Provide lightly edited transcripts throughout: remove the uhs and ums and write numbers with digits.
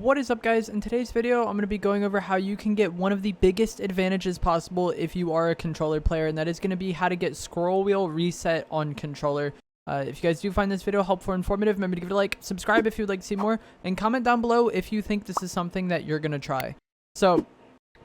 What is up, guys? In today's video, I'm going to be going over how you can get one of the biggest advantages possible if you are a controller player, and that is going to be how to get scroll wheel reset on controller. If you guys do find this video helpful or informative, remember to give it a like, subscribe if you'd like to see more, and comment down below if you think this is something that you're going to try. So,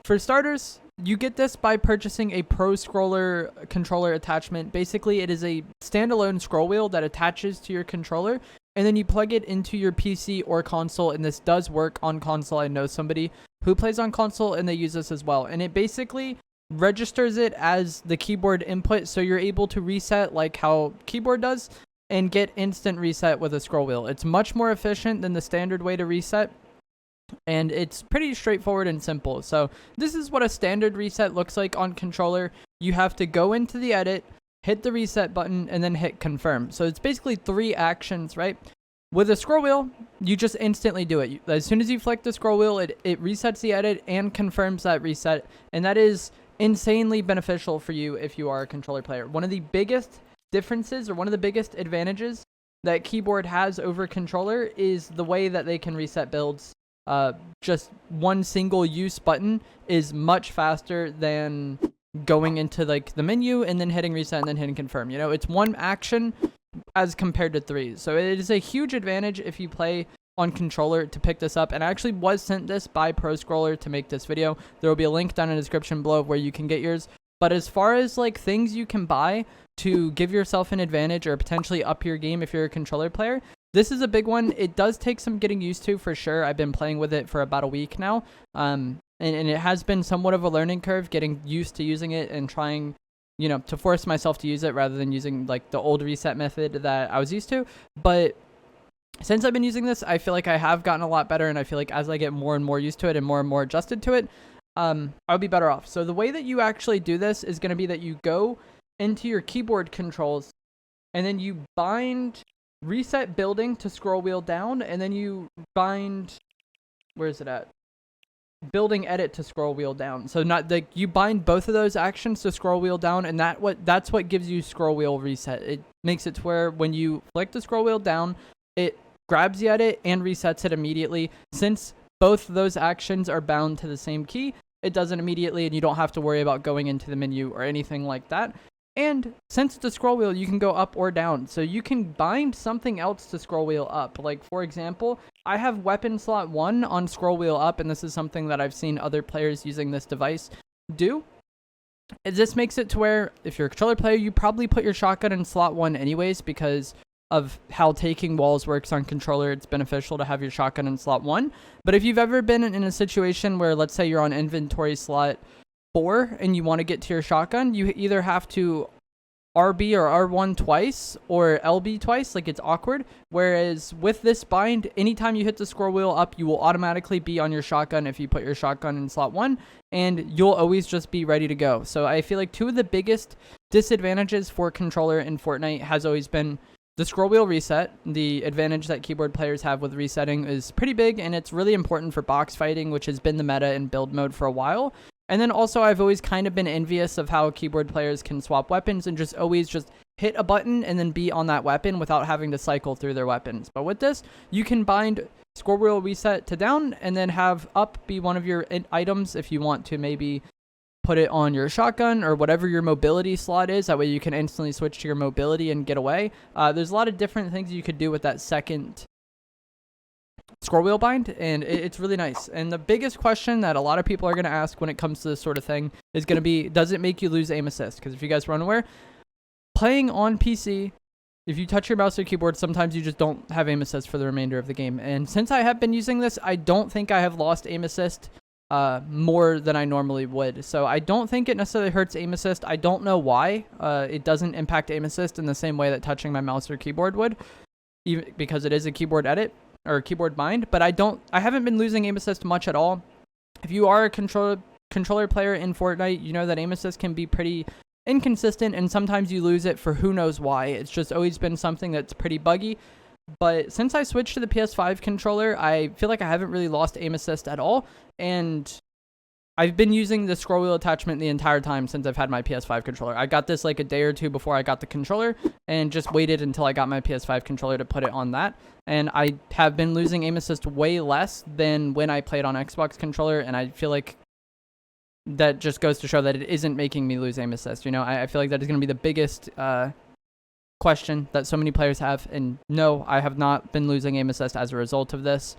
for starters, you get this by purchasing a proscroller controller attachment. Basically, it is a standalone scroll wheel that attaches to your controller, and then you plug it into your PC or console, and this does work on console. I know somebody who plays on console, and they use this as well. And it basically registers it as the keyboard input, so you're able to reset like how keyboard does and get instant reset with a scroll wheel. It's much more efficient than the standard way to reset, and it's pretty straightforward and simple. So this is what a standard reset looks like on controller. You have to go into the edit, hit the reset button, and then hit confirm. So it's basically 3 actions, right? With a scroll wheel, you just instantly do it. As soon as you flick the scroll wheel, it resets the edit and confirms that reset, and that is insanely beneficial for you if you are a controller player. One of the biggest differences, or one of the biggest advantages that keyboard has over controller, is the way that they can reset builds. Just one single use button is much faster than going into like the menu and then hitting reset and then hitting confirm. You know, it's one action as compared to 3. So it is a huge advantage if you play on controller to pick this up. And I actually was sent this by proscroller to make this video. There will be a link down in the description below where you can get yours. But as far as like things you can buy to give yourself an advantage or potentially up your game if you're a controller player, this is a big one. It does take some getting used to for sure. I've been playing with it for about a week now. And it has been somewhat of a learning curve getting used to using it and trying, you know, to force myself to use it rather than using like the old reset method that I was used to. But since I've been using this, I feel like I have gotten a lot better, and I feel like as I get more and more used to it and more adjusted to it, I'll be better off. So the way that you actually do this is going to be that you go into your keyboard controls, and then you bind reset building to scroll wheel down, and then you bind, where is it at? Building edit to scroll wheel down. So not like you bind both of those actions to scroll wheel down, and that's what gives you scroll wheel reset. It makes it to where when you flick the scroll wheel down, it grabs the edit and resets it immediately. Since both of those actions are bound to the same key, it does it immediately, and you don't have to worry about going into the menu or anything like that. And since it's a scroll wheel, you can go up or down. So you can bind something else to scroll wheel up. Like, for example, I have weapon slot 1 on scroll wheel up, and this is something that I've seen other players using this device do. This makes it to where if you're a controller player, you probably put your shotgun in slot 1 anyways, because of how taking walls works on controller. It's beneficial to have your shotgun in slot 1. But if you've ever been in a situation where, let's say you're on inventory slot 4 and you want to get to your shotgun, you either have to RB or R1 twice or LB twice, like it's awkward. Whereas with this bind, anytime you hit the scroll wheel up, you will automatically be on your shotgun if you put your shotgun in slot 1, and you'll always just be ready to go. So I feel like 2 of the biggest disadvantages for controller in Fortnite has always been the scroll wheel reset. The advantage that keyboard players have with resetting is pretty big, and it's really important for box fighting, which has been the meta in build mode for a while. And then also, I've always kind of been envious of how keyboard players can swap weapons and just always just hit a button and then be on that weapon without having to cycle through their weapons. But with this, you can bind scroll wheel reset to down and then have up be one of your items if you want to maybe put it on your shotgun or whatever your mobility slot is. That way you can instantly switch to your mobility and get away. There's a lot of different things you could do with that second scroll wheel bind, and it's really nice. And the biggest question that a lot of people are going to ask when it comes to this sort of thing is going to be, does it make you lose aim assist? Because if you guys were unaware, playing on PC, if you touch your mouse or keyboard, sometimes you just don't have aim assist for the remainder of the game. And since I have been using this, I don't think I have lost aim assist more than I normally would. So I don't think it necessarily hurts aim assist. I don't know why it doesn't impact aim assist in the same way that touching my mouse or keyboard would, even because it is a keyboard edit or keyboard bind. But I haven't been losing aim assist much at all. If you are a controller player in Fortnite, you know that aim assist can be pretty inconsistent, and sometimes you lose it for who knows why. It's just always been something that's pretty buggy. But since I switched to the PS5 controller, I feel like I haven't really lost aim assist at all. And I've been using the scroll wheel attachment the entire time since I've had my PS5 controller. I got this like a day or two before I got the controller and just waited until I got my PS5 controller to put it on that. And I have been losing aim assist way less than when I played on Xbox controller, and I feel like that just goes to show that it isn't making me lose aim assist. You know, I feel like that is going to be the biggest question that so many players have. And no, I have not been losing aim assist as a result of this.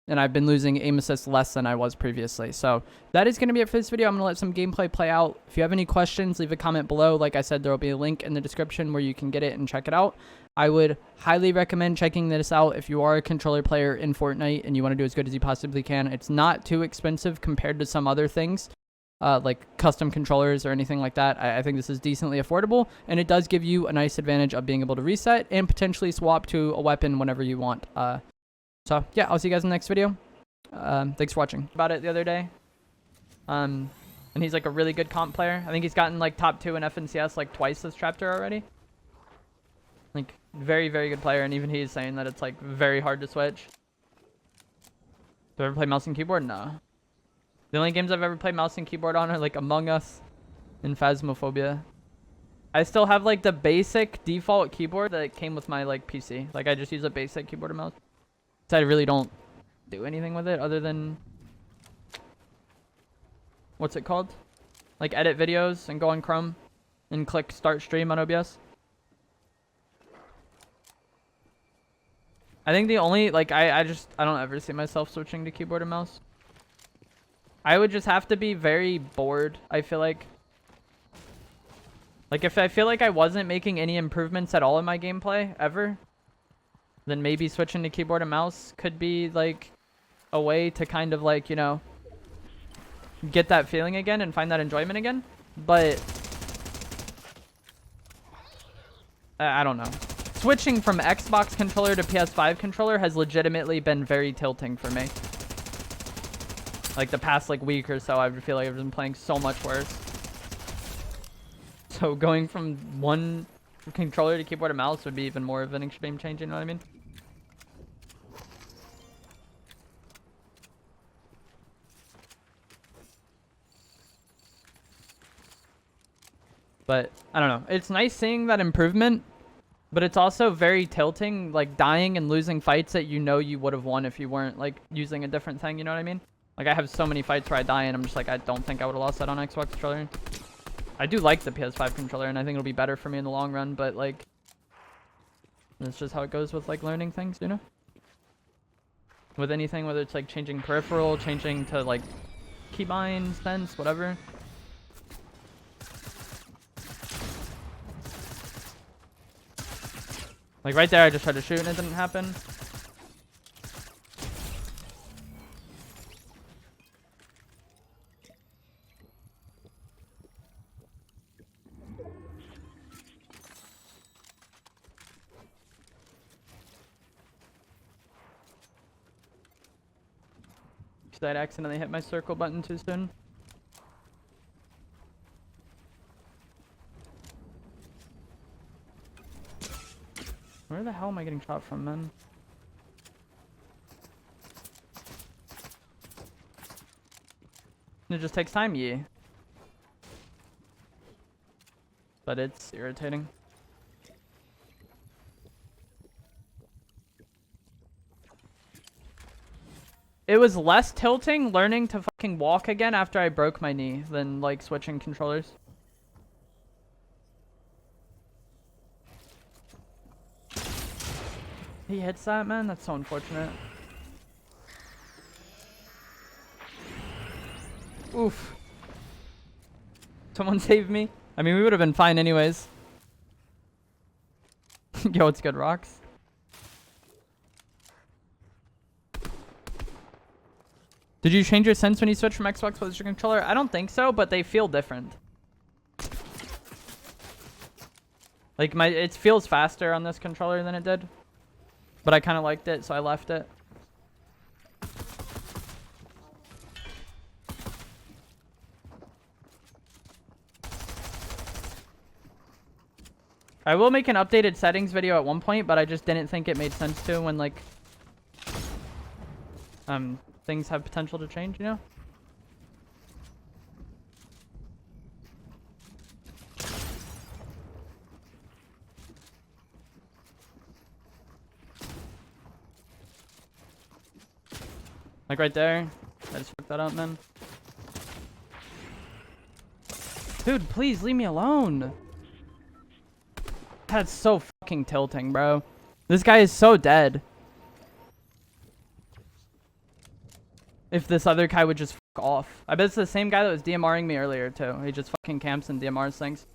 And I've been losing aim assist less than I was previously. So that is going to be it for this video. I'm going to let some gameplay play out. If you have any questions, leave a comment below. Like I said, there will be a link in the description where you can get it and check it out. I would highly recommend checking this out if you are a controller player in Fortnite and you want to do as good as you possibly can. It's not too expensive compared to some other things, like custom controllers or anything like that. I think this is decently affordable, and it does give you a nice advantage of being able to reset and potentially swap to a weapon whenever you want. So yeah, I'll see you guys in the next video. Thanks for watching. About it the other day. And he's like a really good comp player. I think he's gotten like top 2 in FNCS like twice this chapter already. Like very, very good player, and even he's saying that it's like very hard to switch. Do I ever play mouse and keyboard? No. The only games I've ever played mouse and keyboard on are like Among Us and Phasmophobia. I still have like the basic default keyboard that came with my like PC. Like I just use a basic keyboard and mouse. So I really don't do anything with it other than, what's it called? Like edit videos and go on Chrome and click start stream on OBS. I think the only, like, I don't ever see myself switching to keyboard and mouse. I would just have to be very bored, I feel like. Like, if I feel like I wasn't making any improvements at all in my gameplay, ever, then maybe switching to keyboard and mouse could be, like, a way to kind of, like, you know, get that feeling again and find that enjoyment again. But I don't know. Switching from Xbox controller to PS5 controller has legitimately been very tilting for me. Like the past like week or so, I feel like I've been playing so much worse. So going from one controller to keyboard and mouse would be even more of an extreme change, you know what I mean? But I don't know. It's nice seeing that improvement. But it's also very tilting, like dying and losing fights that you know you would have won if you weren't like using a different thing, you know what I mean? Like I have so many fights where I die and I'm just like, I don't think I would have lost that on Xbox controller. I do like the PS5 controller and I think it'll be better for me in the long run, but like, that's just how it goes with like learning things, you know? With anything, whether it's like changing peripheral, changing to like keybind, sense, whatever. Like right there, I just tried to shoot and it didn't happen. Because I'd accidentally hit my circle button too soon. Where the hell am I getting shot from, man? It just takes time, yeah. But it's irritating. It was less tilting learning to fucking walk again after I broke my knee than like switching controllers. He hits that, man? That's so unfortunate. Oof. Someone save me. I mean, we would have been fine anyways. Yo, it's good, Rocks. Did you change your sense when you switched from Xbox to your controller? I don't think so, but they feel different. Like, it feels faster on this controller than it did. But I kind of liked it, so I left it. I will make an updated settings video at one point, but I just didn't think it made sense to when, like, things have potential to change, you know? Like right there. I just fucked that up, man. Dude, please leave me alone. That's so fucking tilting, bro. This guy is so dead. If this other guy would just fuck off. I bet it's the same guy that was DMRing me earlier, too. He just fucking camps and DMRs things.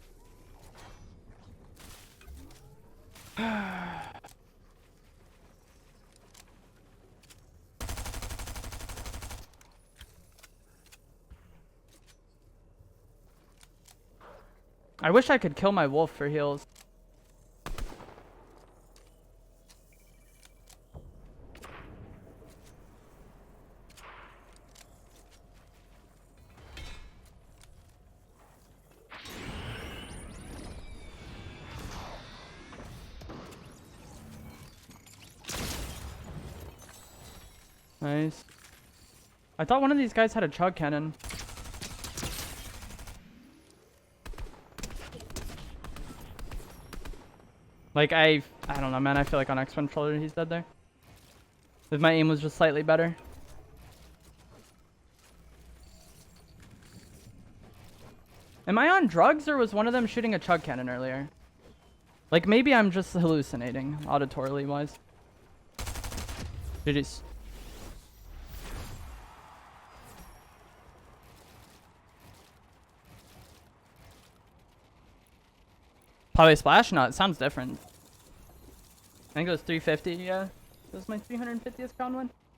I wish I could kill my wolf for heals. Nice. I thought one of these guys had a chug cannon. Like, I don't know, man. I feel like on X controller he's dead there. If my aim was just slightly better. Am I on drugs, or was one of them shooting a chug cannon earlier? Like, maybe I'm just hallucinating, auditorily wise. GG's. Probably splash? No, it sounds different. I think it was 350, yeah. This was my 350th crown win.